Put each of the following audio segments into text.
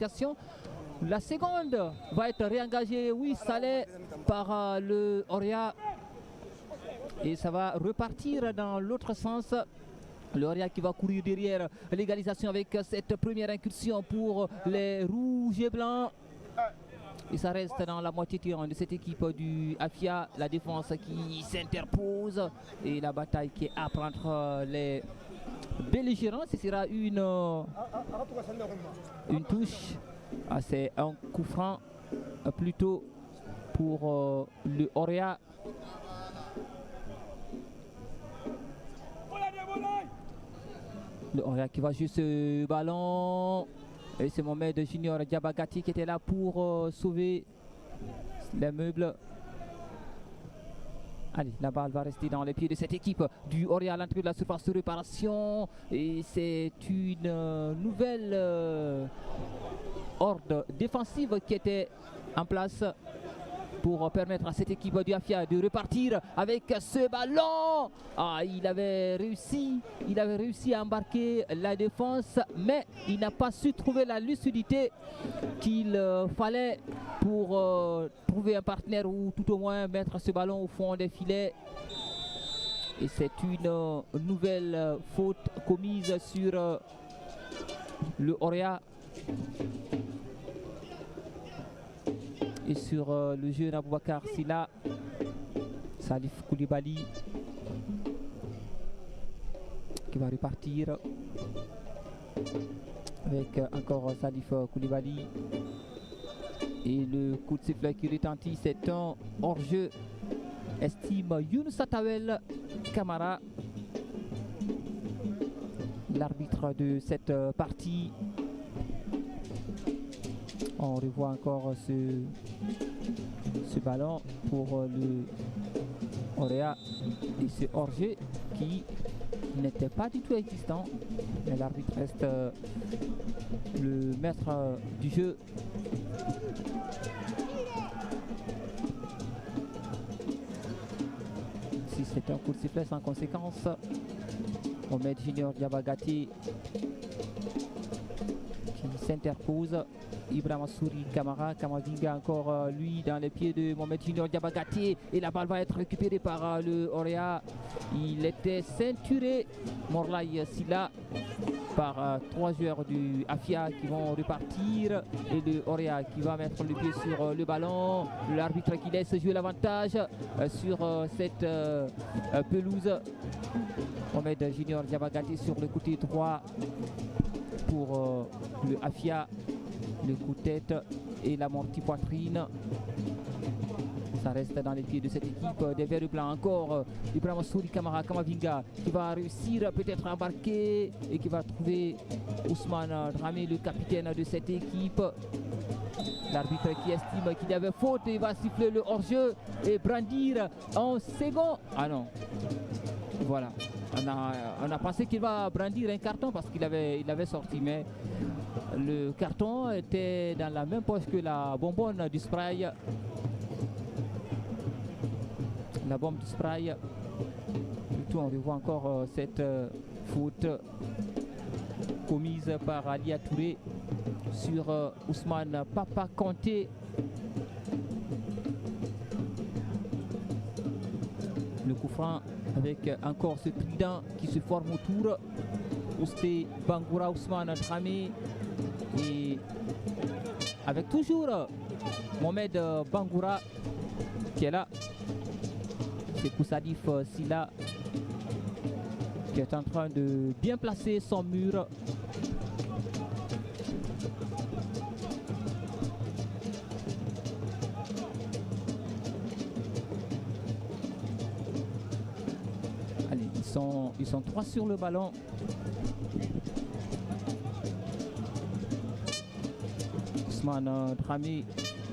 qualification. La seconde va être réengagée, oui, Saleh, par le Oria. Et ça va repartir dans l'autre sens. Le Oria qui va courir derrière l'égalisation avec cette première incursion pour les rouges et blancs. Et ça reste dans la moitié tirante de cette équipe du Afia. La défense qui s'interpose et la bataille qui est âpre entre les belligérants. Ce sera une touche. Ah, c'est un coup franc plutôt pour le Oria. Le Oria qui va jouer ce ballon. Et c'est Mohamed Junior Diabagati qui était là pour sauver les meubles. Allez, la balle va rester dans les pieds de cette équipe du Oria à l'entrée de la surface de réparation. Et c'est une nouvelle horde défensive qui était en place pour permettre à cette équipe du Afia de repartir avec ce ballon. Ah, il avait réussi à embarquer la défense, mais il n'a pas su trouver la lucidité qu'il fallait pour trouver un partenaire ou tout au moins mettre ce ballon au fond des filets. Et c'est une nouvelle faute commise sur le Oria. Et sur le jeune Aboubakar Silla, Salif Koulibaly qui va repartir avec encore Salif Koulibaly. Et le coup de sifflet qui retentit, c'est un hors-jeu, estime Younous Tawel Kamara, l'arbitre de cette partie. On revoit encore ce ballon pour le Oria et ce hors-jeu qui n'était pas du tout existant. Mais l'arbitre reste le maître du jeu. Si c'est un coup de sifflet sans conséquence, Mohamed Junior Diabagati qui s'interpose. Ibrahima Souri Kamara, Kamavinga encore lui dans les pieds de Mohamed Junior Diabagati et la balle va être récupérée par le Oria. Il était ceinturé, Morlaï Silla, par trois joueurs du Afia qui vont repartir et le Oria qui va mettre le pied sur le ballon. L'arbitre qui laisse jouer l'avantage sur cette pelouse. Mohamed Junior Diabagati sur le côté droit pour le Afia. Le coup de tête et l'amorti poitrine. Ça reste dans les pieds de cette équipe des Verts Blancs. Encore Ibrahima Souri Kamara, Kamavinga qui va réussir peut-être à embarquer et qui va trouver Ousmane Dramé, le capitaine de cette équipe. L'arbitre qui estime qu'il y avait faute et va siffler le hors-jeu et brandir en second. Ah non, voilà. On a pensé qu'il va brandir un carton parce qu'il avait sorti, mais le carton était dans la même poche que la bonbonne du spray. La bombe du spray. Surtout, on revoit encore cette faute commise par Alia Touré sur Ousmane Papa Kanté. Le coup franc avec encore ce trident qui se forme autour. Ousté Bangoura, Ousmane Dramé et avec toujours Mohamed Bangoura qui est là. C'est Koussadif Silla qui est en train de bien placer son mur. Allez, ils sont trois sur le ballon. Ousmane Dramé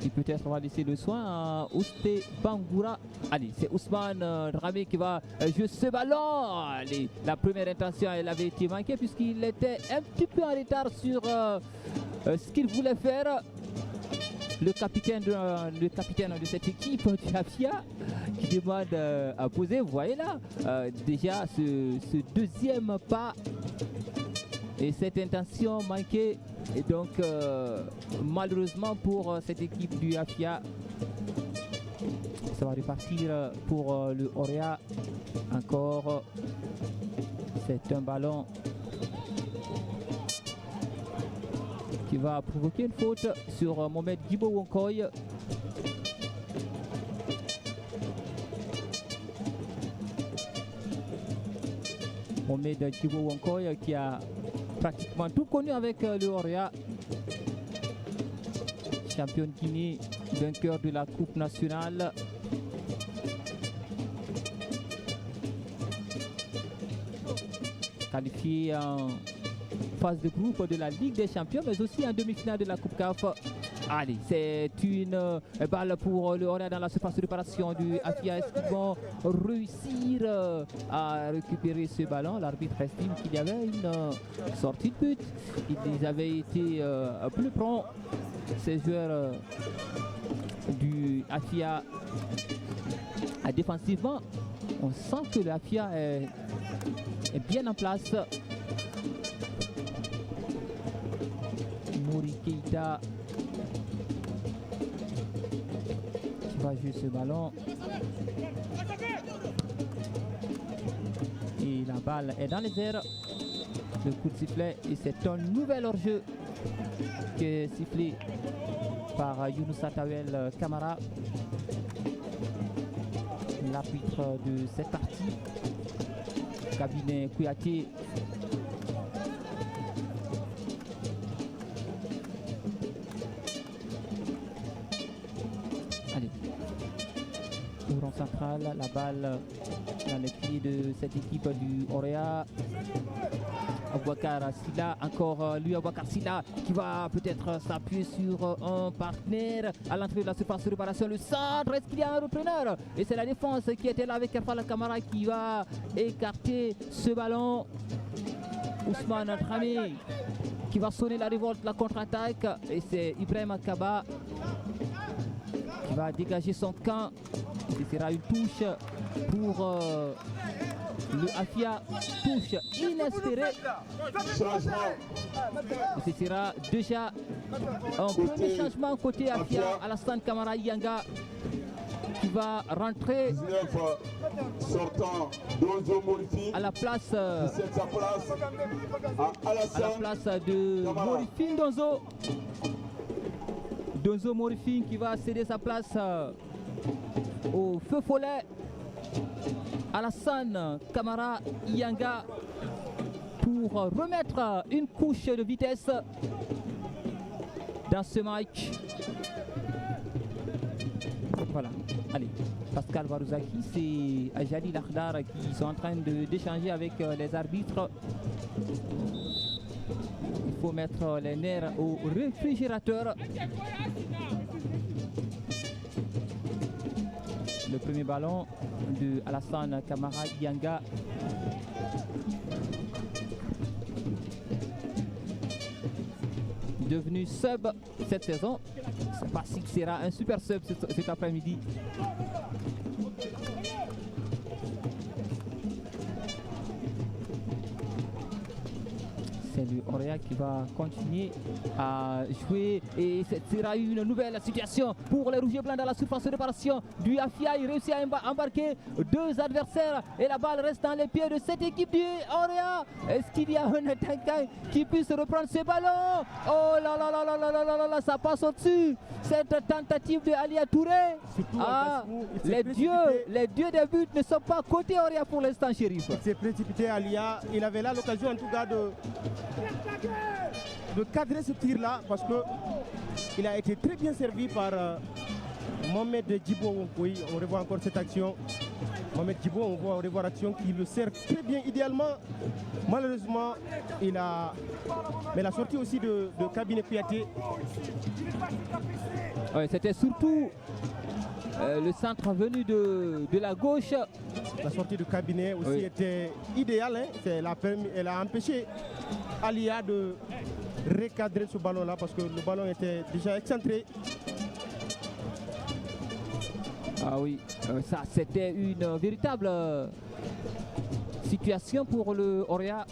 qui peut-être va laisser le soin à Ousté Bangoura. Allez, c'est Ousmane Dramé qui va jouer ce ballon. Allez, la première intention, elle avait été manquée puisqu'il était un petit peu en retard sur ce qu'il voulait faire. Le capitaine de cette équipe du Afia qui demande à poser, vous voyez là, déjà ce deuxième pas et cette intention manquée Et donc, malheureusement pour cette équipe du AFIA, ça va repartir pour le Orea. Encore, c'est un ballon qui va provoquer une faute sur Mohamed Djibo Wonkoy. Mohamed Djibo Wonkoy qui a pratiquement tout connu avec le Orea. Champion de Guinée, vainqueur de la Coupe nationale. Qualifié en phase de groupe de la Ligue des Champions, mais aussi en demi-finale de la Coupe CAF. Allez, c'est une balle pour le Orea dans la surface de réparation du AFIA. Est-ce qu'ils vont réussir à récupérer ce ballon? L'arbitre estime qu'il y avait une sortie de but. Ils avaient été plus prompts, ces joueurs du AFIA. Défensivement, on sent que l'AFIA est bien en place. Mouri Keita qui va jouer ce ballon. Et la balle est dans les airs. Le coup de sifflet et c'est un nouvel hors-jeu qui est sifflé par Younoussa Tawel Kamara, l'arbitre de cette partie. Cabinet Kouyaté. Allez, au rond central, la balle dans les pieds de cette équipe du Orea. Abouakar Silla, encore lui Abouakar Silla qui va peut-être s'appuyer sur un partenaire à l'entrée de la surface de réparation. Le centre, est-ce qu'il y a un repreneur? Et c'est la défense qui était là avec Kerfal Kamara qui va écarter ce ballon. Ousmane Dramé qui va sonner la révolte, la contre-attaque. Et c'est Ibrahim Akaba qui va dégager son camp. Ce sera une touche pour le AFIA, touche inespérée. Ce sera déjà un premier changement côté AFIA. Alassane Kamara Yanga qui va rentrer à la place de Morifine Donzo. Donzo Morifine qui va céder sa place au feu follet. Alassane Kamara Yanga pour remettre une couche de vitesse dans ce match. Voilà, allez, Pascal Varouzaki, c'est Ajali Lakhdar qui sont en train d'échanger avec les arbitres. Il faut mettre les nerfs au réfrigérateur. Le premier ballon de Alassane Kamara Yanga. Devenu sub cette saison. Je ne sais pas si sera un super sub cet après-midi. C'est le Orea qui va continuer à jouer et ce sera une nouvelle situation pour les rouges et blancs dans la surface de réparation du AFIA. Il réussit à embarquer deux adversaires et la balle reste dans les pieds de cette équipe du Orea. Est-ce qu'il y a un attaquant qui puisse reprendre ce ballon? Oh là là là là là là là là, ça passe au-dessus. Cette tentative de Alia Touré. Les dieux des buts ne sont pas côté Orea pour l'instant, Chérif. Il s'est précipité Alia. Il avait là l'occasion en tout cas de cadrer ce tir-là parce qu'il a été très bien servi par Mohamed Djibo Wonkoy. On revoit encore cette action. Mohamed Djibo, on voit revoir l'action qui le sert très bien idéalement. Malheureusement, mais la sortie aussi de Cabinet Kouyaté. Ouais, c'était surtout le centre venu de la gauche. La sortie de Cabinet aussi était idéale. Hein. Elle a empêché Alia de recadrer ce ballon-là parce que le ballon était déjà excentré. Ah oui, ça c'était une véritable situation pour le Orea.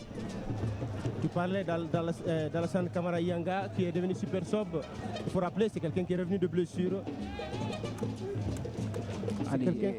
parlais d'Alassane Kamara Yanga qui est devenu super sub. Il faut rappeler, c'est quelqu'un qui est revenu de blessure. Allez,